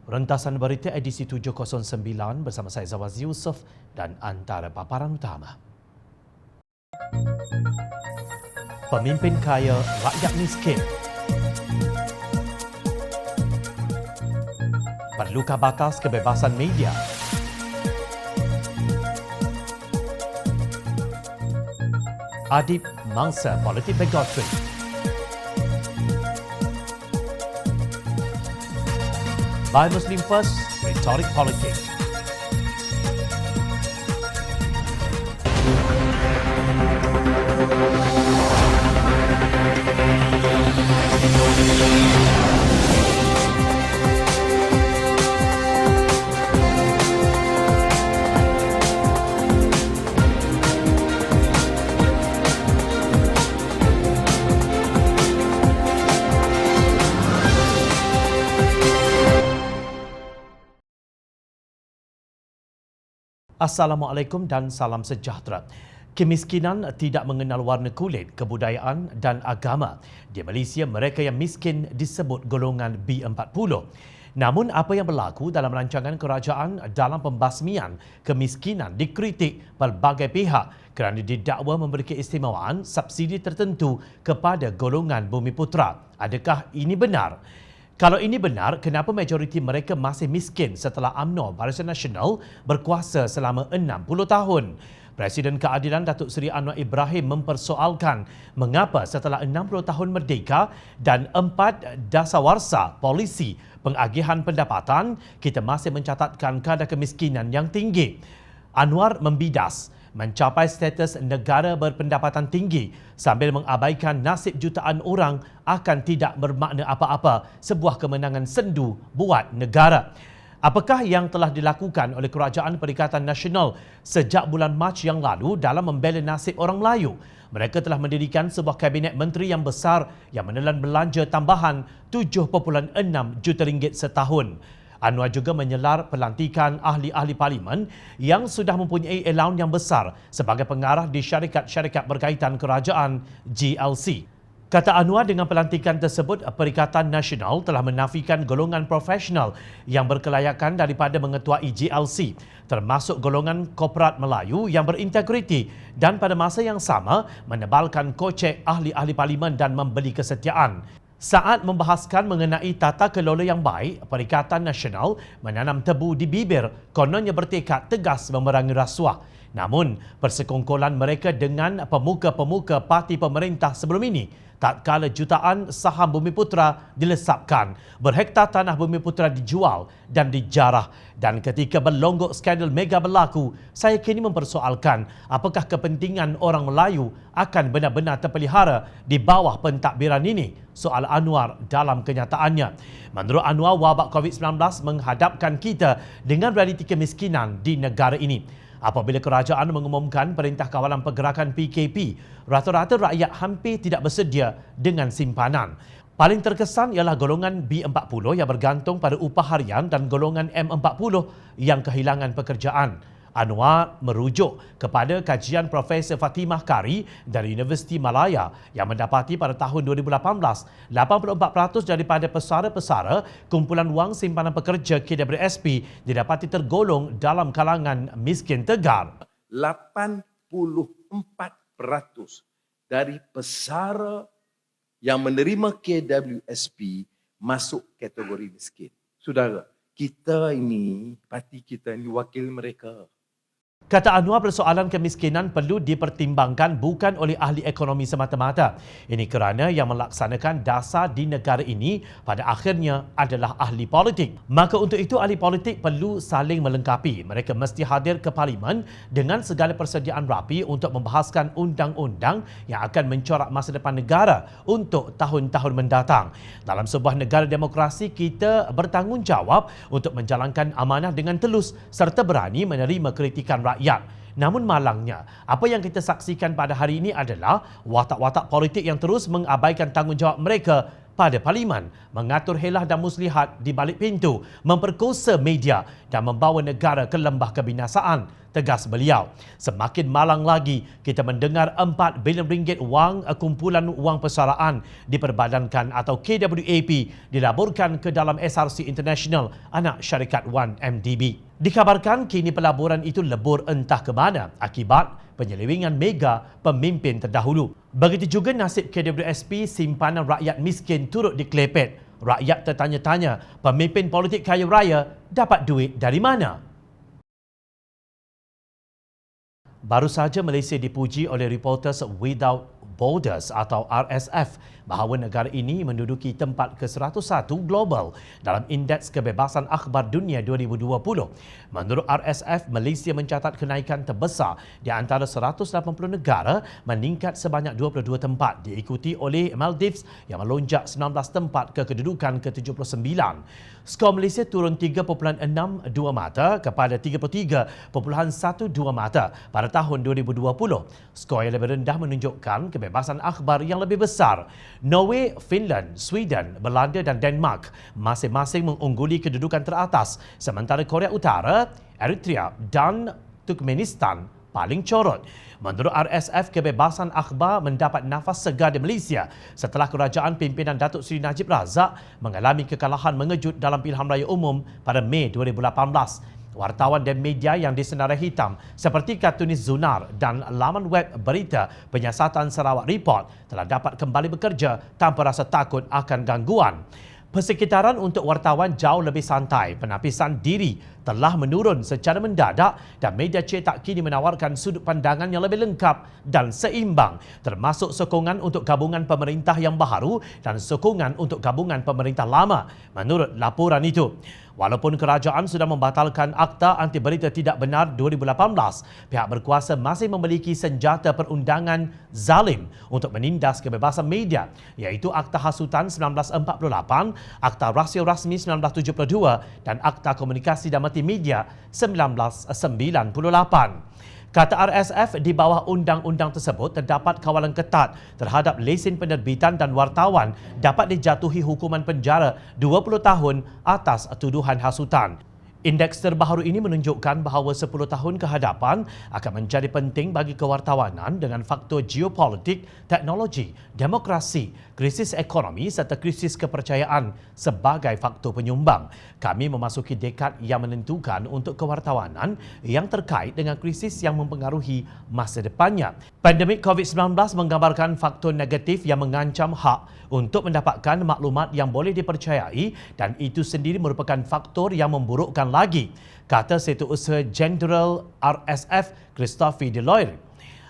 Rentasan berita edisi 709 bersama saya Zawaz Yusof dan antara paparan utama. Pemimpin kaya, rakyat miskin. Perlukah batas kebebasan media? Adib mangsa politik bigotry. Buy Muslim First, Rhetoric Politics. Assalamualaikum dan salam sejahtera. Kemiskinan tidak mengenal warna kulit, kebudayaan dan agama. Di Malaysia, mereka yang miskin disebut golongan B40. Namun, apa yang berlaku dalam rancangan kerajaan dalam pembasmian kemiskinan dikritik pelbagai pihak kerana didakwa memberi keistimewaan subsidi tertentu kepada golongan Bumiputera. Adakah ini benar? Kalau ini benar, kenapa majoriti mereka masih miskin setelah UMNO Barisan Nasional berkuasa selama 60 tahun? Presiden Keadilan Datuk Seri Anwar Ibrahim mempersoalkan mengapa setelah 60 tahun merdeka dan 4 dasawarsa polisi pengagihan pendapatan, kita masih mencatatkan kadar kemiskinan yang tinggi. Anwar membidas mencapai status negara berpendapatan tinggi sambil mengabaikan nasib jutaan orang akan tidak bermakna apa-apa, sebuah kemenangan sendu buat negara. Apakah yang telah dilakukan oleh Kerajaan Perikatan Nasional sejak bulan Mac yang lalu dalam membela nasib orang Melayu? Mereka telah mendirikan sebuah kabinet menteri yang besar yang menelan belanja tambahan 7.6 juta ringgit setahun. Anwar juga menyelar pelantikan ahli-ahli parlimen yang sudah mempunyai allowance yang besar sebagai pengarah di syarikat-syarikat berkaitan kerajaan GLC. Kata Anwar, dengan pelantikan tersebut, Perikatan Nasional telah menafikan golongan profesional yang berkelayakan daripada mengetuai GLC, termasuk golongan korporat Melayu yang berintegriti dan pada masa yang sama menebalkan kocek ahli-ahli parlimen dan membeli kesetiaan. Saat membahaskan mengenai tata kelola yang baik, Perikatan Nasional menanam tebu di bibir kononnya bertekad tegas memerangi rasuah. Namun, persekongkolan mereka dengan pemuka-pemuka parti pemerintah sebelum ini, tatkala jutaan saham Bumiputera dilesapkan, berhektar tanah Bumiputera dijual dan dijarah. Dan ketika berlonggok skandal mega berlaku, saya kini mempersoalkan apakah kepentingan orang Melayu akan benar-benar terpelihara di bawah pentadbiran ini? Soal Anwar dalam kenyataannya. Menurut Anwar, wabak COVID-19 menghadapkan kita dengan realiti kemiskinan di negara ini. Apabila kerajaan mengumumkan Perintah Kawalan Pergerakan PKP, rata-rata rakyat hampir tidak bersedia dengan simpanan. Paling terkesan ialah golongan B40 yang bergantung pada upah harian dan golongan M40 yang kehilangan pekerjaan. Anwar merujuk kepada kajian Profesor Fatimah Kari dari Universiti Malaya yang mendapati pada tahun 2018, 84% daripada pesara-pesara kumpulan wang simpanan pekerja KWSP didapati tergolong dalam kalangan miskin tegar. 84% dari pesara yang menerima KWSP masuk kategori miskin. Saudara, kita ini, parti kita ini wakil mereka. Kata Anwar, persoalan kemiskinan perlu dipertimbangkan bukan oleh ahli ekonomi semata-mata. Ini kerana yang melaksanakan dasar di negara ini pada akhirnya adalah ahli politik. Maka untuk itu ahli politik perlu saling melengkapi. Mereka mesti hadir ke parlimen dengan segala persediaan rapi untuk membahaskan undang-undang yang akan mencorak masa depan negara untuk tahun-tahun mendatang. Dalam sebuah negara demokrasi, kita bertanggungjawab untuk menjalankan amanah dengan telus serta berani menerima kritikan rakyat. Namun malangnya, apa yang kita saksikan pada hari ini adalah watak-watak politik yang terus mengabaikan tanggungjawab mereka pada parlimen, mengatur helah dan muslihat di balik pintu, memperkosa media dan membawa negara ke lembah kebinasaan. tegas beliau. Semakin malang lagi kita mendengar 4 bilion ringgit wang kumpulan wang persaraan diperbadankan atau KWAP dilaburkan ke dalam SRC International, anak syarikat 1MDB. Dikabarkan kini pelaburan itu lebur entah ke mana akibat penyelewengan mega pemimpin terdahulu. Begitu juga nasib KWSP, simpanan rakyat miskin turut diklepet. Rakyat tertanya-tanya, pemimpin politik kaya raya dapat duit dari mana? Baru saja Malaysia dipuji oleh Reporters Without Borders atau RSF bahawa negara ini menduduki tempat ke-101 global dalam Indeks Kebebasan Akhbar Dunia 2020. Menurut RSF, Malaysia mencatat kenaikan terbesar di antara 180 negara, meningkat sebanyak 22 tempat, diikuti oleh Maldives yang melonjak 19 tempat ke kedudukan ke-79. Skor Malaysia turun 3.62 mata kepada 33.12 mata pada tahun 2020. Skor yang lebih rendah menunjukkan kebebasan akhbar yang lebih besar. Norway, Finland, Sweden, Belanda dan Denmark masing-masing mengungguli kedudukan teratas, sementara Korea Utara, Eritrea dan Turkmenistan paling corot. Menurut RSF, kebebasan akhbar mendapat nafas segar di Malaysia setelah kerajaan pimpinan Datuk Seri Najib Razak mengalami kekalahan mengejut dalam pilihan raya umum pada Mei 2018. Wartawan dan media yang disenarai hitam seperti kartunis Zunar dan laman web berita penyiasatan Sarawak Report telah dapat kembali bekerja tanpa rasa takut akan gangguan. Persekitaran untuk wartawan jauh lebih santai. Penapisan diri telah menurun secara mendadak dan media cetak kini menawarkan sudut pandangan yang lebih lengkap dan seimbang, termasuk sokongan untuk gabungan pemerintah yang baharu dan sokongan untuk gabungan pemerintah lama, menurut laporan itu. Walaupun kerajaan sudah membatalkan Akta Anti Berita Tidak Benar 2018, pihak berkuasa masih memiliki senjata perundangan zalim untuk menindas kebebasan media, iaitu Akta Hasutan 1948, Akta Rasio Rasmi 1972 dan Akta Komunikasi dan Multimedia 1998. Kata RSF, di bawah undang-undang tersebut terdapat kawalan ketat terhadap lesen penerbitan dan wartawan dapat dijatuhi hukuman penjara 20 tahun atas tuduhan hasutan. Indeks terbaru ini menunjukkan bahawa 10 tahun ke hadapan akan menjadi penting bagi kewartawanan dengan faktor geopolitik, teknologi, demokrasi, krisis ekonomi serta krisis kepercayaan sebagai faktor penyumbang. Kami memasuki dekad yang menentukan untuk kewartawanan yang terkait dengan krisis yang mempengaruhi masa depannya. Pandemik COVID-19 menggambarkan faktor negatif yang mengancam hak untuk mendapatkan maklumat yang boleh dipercayai dan itu sendiri merupakan faktor yang memburukkan lagi, kata Setiausaha Jeneral RSF Christophe Deloire.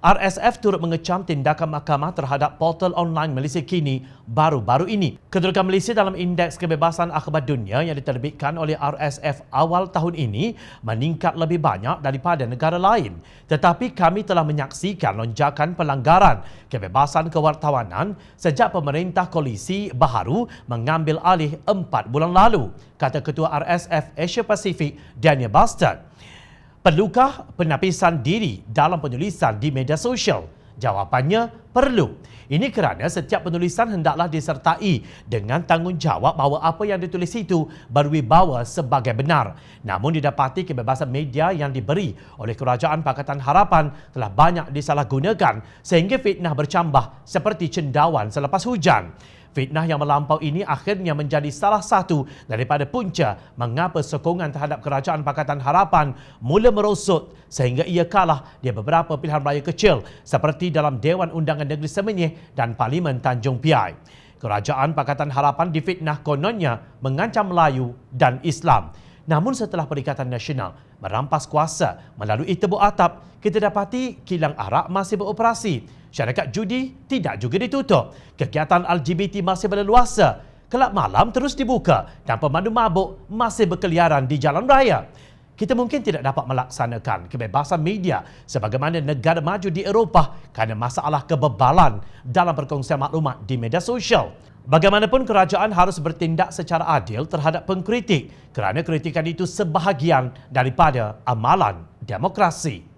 RSF turut mengecam tindakan mahkamah terhadap portal online Malaysia Kini baru-baru ini. Kedudukan Malaysia dalam Indeks Kebebasan Akhbar Dunia yang diterbitkan oleh RSF awal tahun ini meningkat lebih banyak daripada negara lain. Tetapi kami telah menyaksikan lonjakan pelanggaran kebebasan kewartawanan sejak pemerintah koalisi baharu mengambil alih 4 bulan lalu, kata Ketua RSF Asia Pasifik Daniel Bastard. Perlukah penapisan diri dalam penulisan di media sosial? Jawapannya, perlu. Ini kerana setiap penulisan hendaklah disertai dengan tanggungjawab bahawa apa yang ditulis itu berwibawa sebagai benar. Namun didapati kebebasan media yang diberi oleh Kerajaan Pakatan Harapan telah banyak disalahgunakan sehingga fitnah bercambah seperti cendawan selepas hujan. Fitnah yang melampau ini akhirnya menjadi salah satu daripada punca mengapa sokongan terhadap Kerajaan Pakatan Harapan mula merosot sehingga ia kalah di beberapa pilihan raya kecil seperti dalam Dewan Undangan Negeri Semenyih dan Parlimen Tanjung Piai. Kerajaan Pakatan Harapan difitnah kononnya mengancam Melayu dan Islam. Namun setelah Perikatan Nasional merampas kuasa melalui tebuk atap, kita dapati kilang arak masih beroperasi. Syarikat judi tidak juga ditutup. Kegiatan LGBT masih berleluasa. Kelab malam terus dibuka dan pemandu mabuk masih berkeliaran di jalan raya. Kita mungkin tidak dapat melaksanakan kebebasan media sebagaimana negara maju di Eropah kerana masalah kebebalan dalam perkongsian maklumat di media sosial. Bagaimanapun kerajaan harus bertindak secara adil terhadap pengkritik kerana kritikan itu sebahagian daripada amalan demokrasi.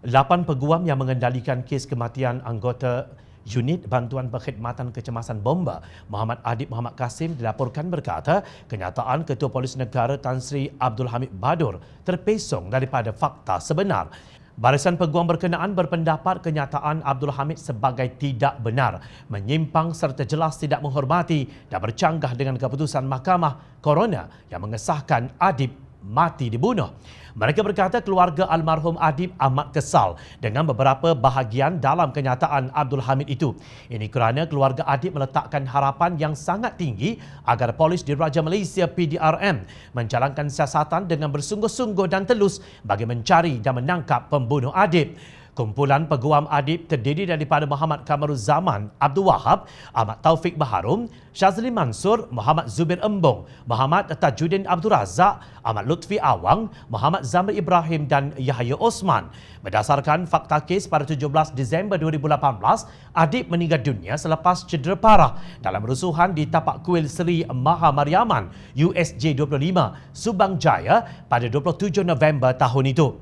8 peguam yang mengendalikan kes kematian anggota Unit Bantuan Perkhidmatan Kecemasan Bomba Muhammad Adib Muhammad Kasim dilaporkan berkata kenyataan Ketua Polis Negara Tan Sri Abdul Hamid Badur terpesong daripada fakta sebenar. Barisan Peguam berkenaan berpendapat kenyataan Abdul Hamid sebagai tidak benar, menyimpang serta jelas tidak menghormati dan bercanggah dengan keputusan Mahkamah Coroner yang mengesahkan Adib mati dibunuh. Mereka berkata keluarga almarhum Adib amat kesal dengan beberapa bahagian dalam kenyataan Abdul Hamid itu. Ini kerana keluarga Adib meletakkan harapan yang sangat tinggi agar polis Diraja Malaysia PDRM menjalankan siasatan dengan bersungguh-sungguh dan telus bagi mencari dan menangkap pembunuh Adib. Kumpulan peguam Adib terdiri daripada Muhammad Kamaruzzaman Abdul Wahab, Ahmad Taufik Baharum, Syazli Mansur, Muhammad Zubir Embong, Muhammad Tajuddin Abdul Razak, Ahmad Lutfi Awang, Muhammad Zamri Ibrahim dan Yahya Osman. Berdasarkan fakta kes pada 17 Disember 2018, Adib meninggal dunia selepas cedera parah dalam rusuhan di tapak kuil Seri Maha Mariaman USJ 25 Subang Jaya pada 27 November tahun itu.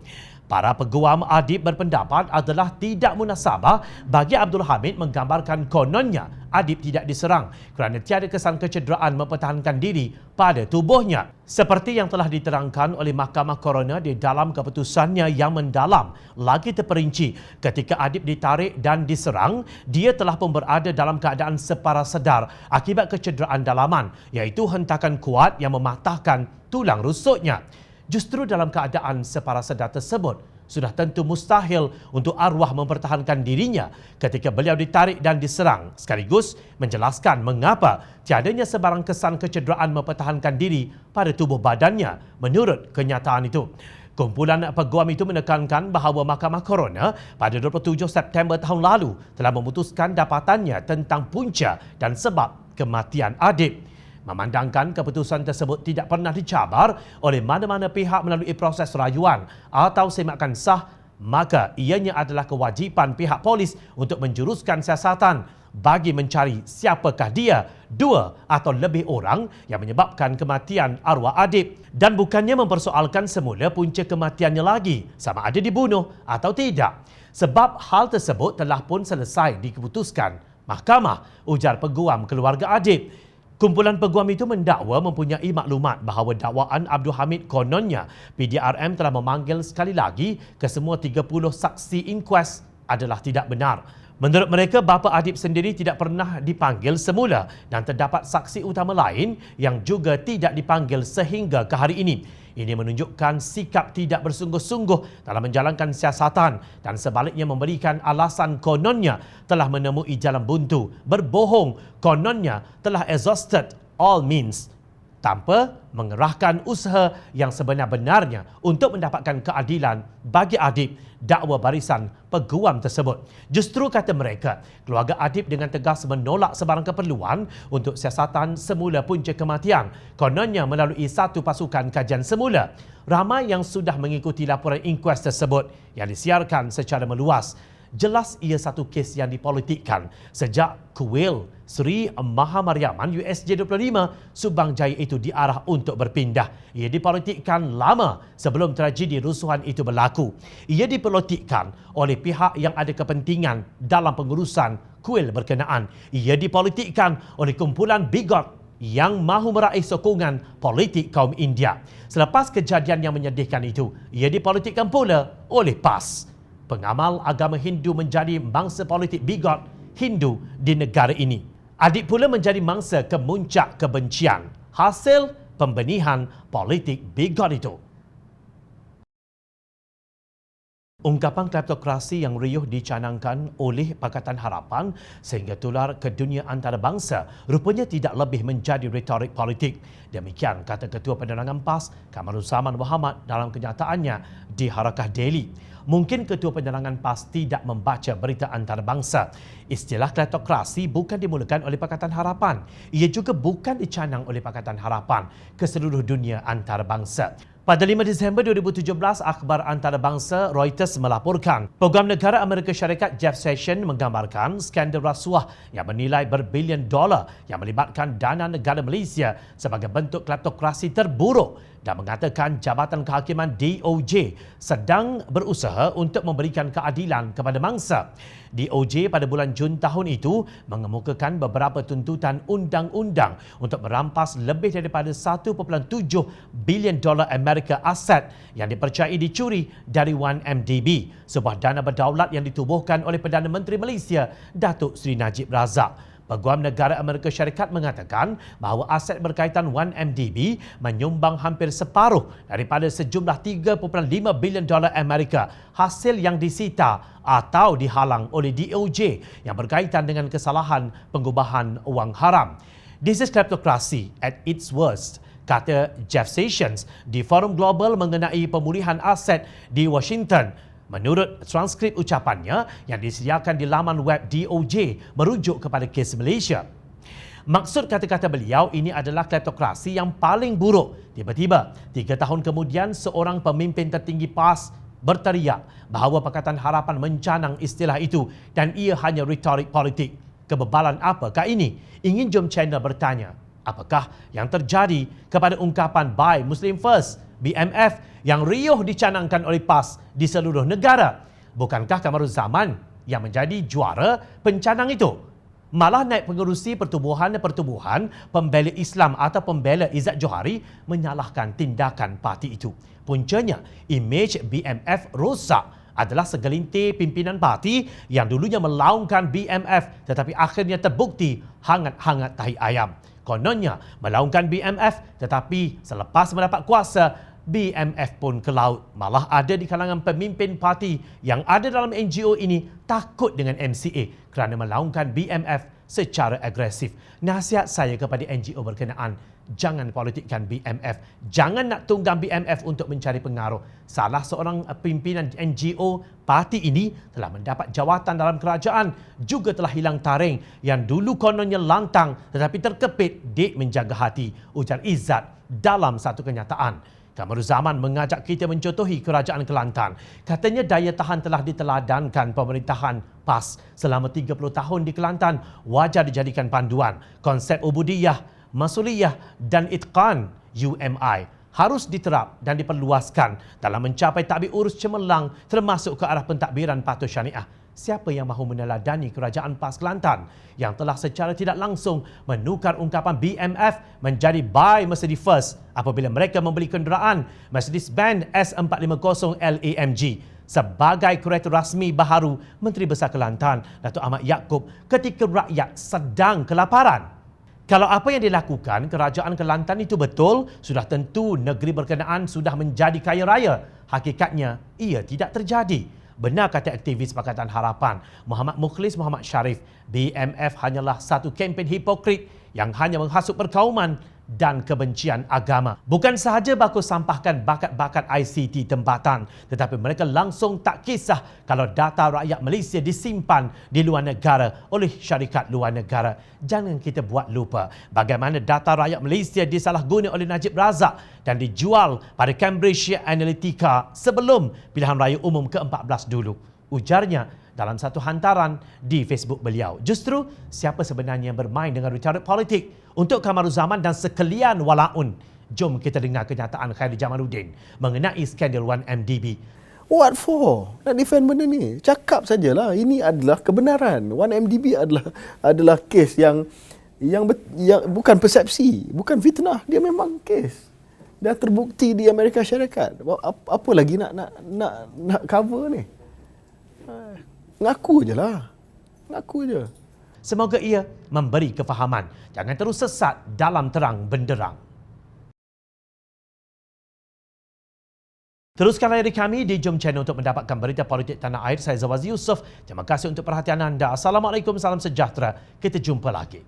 Para peguam Adib berpendapat adalah tidak munasabah bagi Abdul Hamid menggambarkan kononnya Adib tidak diserang kerana tiada kesan kecederaan mempertahankan diri pada tubuhnya. Seperti yang telah diterangkan oleh Mahkamah Coroner di dalam keputusannya yang mendalam, lagi terperinci ketika Adib ditarik dan diserang, dia telah pun berada dalam keadaan separa sedar akibat kecederaan dalaman, iaitu hentakan kuat yang mematahkan tulang rusuknya. Justru dalam keadaan separa sedar tersebut, sudah tentu mustahil untuk arwah mempertahankan dirinya ketika beliau ditarik dan diserang, sekaligus menjelaskan mengapa tiadanya sebarang kesan kecederaan mempertahankan diri pada tubuh badannya menurut kenyataan itu. Kumpulan peguam itu menekankan bahawa Mahkamah Coroner pada 27 September tahun lalu telah memutuskan dapatannya tentang punca dan sebab kematian Adib. Memandangkan keputusan tersebut tidak pernah dicabar oleh mana-mana pihak melalui proses rayuan atau semakan sah, maka ianya adalah kewajipan pihak polis untuk menjuruskan siasatan bagi mencari siapakah dia, dua atau lebih orang yang menyebabkan kematian arwah Adib, dan bukannya mempersoalkan semula punca kematiannya lagi, sama ada dibunuh atau tidak. Sebab hal tersebut telah pun selesai dikeputuskan Mahkamah, ujar peguam keluarga Adib. Kumpulan peguam itu mendakwa mempunyai maklumat bahawa dakwaan Abdul Hamid kononnya PDRM telah memanggil sekali lagi kesemua 30 saksi inkuas adalah tidak benar. Menurut mereka, bapa Adib sendiri tidak pernah dipanggil semula dan terdapat saksi utama lain yang juga tidak dipanggil sehingga ke hari ini. Ini menunjukkan sikap tidak bersungguh-sungguh dalam menjalankan siasatan dan sebaliknya memberikan alasan kononnya telah menemui jalan buntu, berbohong kononnya telah exhausted all means tanpa mengerahkan usaha yang sebenar-benarnya untuk mendapatkan keadilan bagi Adib, dakwa barisan peguam tersebut. Justru kata mereka, keluarga Adib dengan tegas menolak sebarang keperluan untuk siasatan semula punca kematian, kononnya melalui satu pasukan kajian semula. Ramai yang sudah mengikuti laporan inkuas tersebut yang disiarkan secara meluas. Jelas ia satu kes yang dipolitikkan sejak kuil Seri Maha Mariaman USJ 25 Subang Jaya itu diarah untuk berpindah. Ia dipolitikkan lama sebelum tragedi rusuhan itu berlaku. Ia dipolitikkan oleh pihak yang ada kepentingan dalam pengurusan kuil berkenaan. Ia dipolitikkan oleh kumpulan bigot yang mahu meraih sokongan politik kaum India. Selepas kejadian yang menyedihkan itu, ia dipolitikkan pula oleh PAS. Pengamal agama Hindu menjadi mangsa politik bigot Hindu di negara ini. Adib pula menjadi mangsa kemuncak kebencian hasil pembenihan politik bigot itu. Ungkapan kleptokrasi yang riuh dicanangkan oleh Pakatan Harapan sehingga tular ke dunia antarabangsa rupanya tidak lebih menjadi retorik politik. Demikian kata Ketua Penerangan PAS Kamaruzzaman Muhammad dalam kenyataannya di Harakah Daily. Mungkin Ketua Penerangan PAS tidak membaca berita antarabangsa. Istilah kleptokrasi bukan dimulakan oleh Pakatan Harapan. Ia juga bukan dicanang oleh Pakatan Harapan ke seluruh dunia antarabangsa. Pada 5 Disember 2017, akhbar antarabangsa Reuters melaporkan Program Negara Amerika Syarikat Jeff Sessions menggambarkan skandal rasuah yang bernilai berbilion dolar yang melibatkan dana negara Malaysia sebagai bentuk kleptokrasi terburuk dan mengatakan Jabatan Kehakiman DOJ sedang berusaha untuk memberikan keadilan kepada mangsa. DOJ pada bulan Jun tahun itu mengemukakan beberapa tuntutan undang-undang untuk merampas lebih daripada 1.7 bilion dolar Amerika aset yang dipercayai dicuri dari 1MDB, sebuah dana berdaulat yang ditubuhkan oleh Perdana Menteri Malaysia, Datuk Seri Najib Razak. Peguam Negara Amerika Syarikat mengatakan bahawa aset berkaitan 1MDB menyumbang hampir separuh daripada sejumlah 3.5 bilion dolar Amerika hasil yang disita atau dihalang oleh DOJ yang berkaitan dengan kesalahan pengubahan wang haram. This is kleptokrasi at its worst, kata Jeff Sessions di Forum Global mengenai pemulihan aset di Washington. Menurut transkrip ucapannya yang disediakan di laman web DOJ merujuk kepada kes Malaysia. Maksud kata-kata beliau, ini adalah kleptokrasi yang paling buruk. Tiba-tiba, 3 tahun kemudian seorang pemimpin tertinggi PAS berteriak bahawa Pakatan Harapan mencanang istilah itu dan ia hanya retorik politik. Kebebalan apakah ini? Ingin Jom Channel bertanya, apakah yang terjadi kepada ungkapan Buy Muslim First, BMF, yang riuh dicanangkan oleh PAS di seluruh negara? Bukankah Kamaruzaman yang menjadi juara pencanang itu? Malah naik pengerusi pertubuhan pembela Islam atau pembela Izzat Johari menyalahkan tindakan parti itu. Puncanya, imej BMF rosak adalah segelintir pimpinan parti yang dulunya melaungkan BMF tetapi akhirnya terbukti hangat-hangat tahi ayam. Kononnya melaungkan BMF tetapi selepas mendapat kuasa, BMF pun ke laut. Malah ada di kalangan pemimpin parti yang ada dalam NGO ini takut dengan MCA kerana melaungkan BMF secara agresif. Nasihat saya kepada NGO berkenaan, jangan politikkan BMF. Jangan nak tunggang BMF untuk mencari pengaruh. Salah seorang pimpinan NGO parti ini telah mendapat jawatan dalam kerajaan, juga telah hilang taring yang dulu kononnya lantang tetapi terkepit dek menjaga hati, ujar Izzat dalam satu kenyataan. Kamaruzaman mengajak kita mencontohi kerajaan Kelantan. Katanya daya tahan telah diteladankan pemerintahan PAS selama 30 tahun di Kelantan. Wajar dijadikan panduan. Konsep ubudiyah, masuliyah dan itqan UMI harus diterap dan diperluaskan dalam mencapai takbir urus cemerlang termasuk ke arah pentadbiran patuh syariah. Siapa yang mahu meneladani kerajaan PAS Kelantan yang telah secara tidak langsung menukar ungkapan BMF menjadi Buy Mercedes First apabila mereka membeli kenderaan Mercedes-Benz S450 LAMG sebagai kereta rasmi baharu Menteri Besar Kelantan Datuk Ahmad Yaakob ketika rakyat sedang kelaparan? Kalau apa yang dilakukan kerajaan Kelantan itu betul, sudah tentu negeri berkenaan sudah menjadi kaya raya. Hakikatnya, ia tidak terjadi. Benar kata aktivis Pakatan Harapan Muhammad Mukhlis Muhammad Sharif, BMF hanyalah satu kempen hipokrit yang hanya menghasut perkauman dan kebencian agama. Bukan sahaja baku sampahkan bakat-bakat ICT tempatan, tetapi mereka langsung tak kisah kalau data rakyat Malaysia disimpan di luar negara oleh syarikat luar negara. Jangan kita buat lupa bagaimana data rakyat Malaysia disalahguna oleh Najib Razak dan dijual pada Cambridge Analytica sebelum pilihan raya umum ke-14 dulu. Ujarnya dalam satu hantaran di Facebook beliau. Justru siapa sebenarnya yang bermain dengan retorik politik untuk Kamaruzaman dan sekalian walaun? Jom kita dengar kenyataan Khairi Jamaluddin mengenai skandal 1MDB. What for? Nak defend benda ni? Cakap sajalah. Ini adalah kebenaran. 1MDB adalah kes yang bukan persepsi, bukan fitnah. Dia memang kes. Dah terbukti di Amerika Syarikat. Apa lagi nak cover ni? Ngaku je lah. Ngaku je. Semoga ia memberi kefahaman. Jangan terus sesat dalam terang benderang. Teruskan layari kami di Jom Channel untuk mendapatkan berita politik tanah air. Saya Zawazi Yusof. Terima kasih untuk perhatian anda. Assalamualaikum, salam sejahtera. Kita jumpa lagi.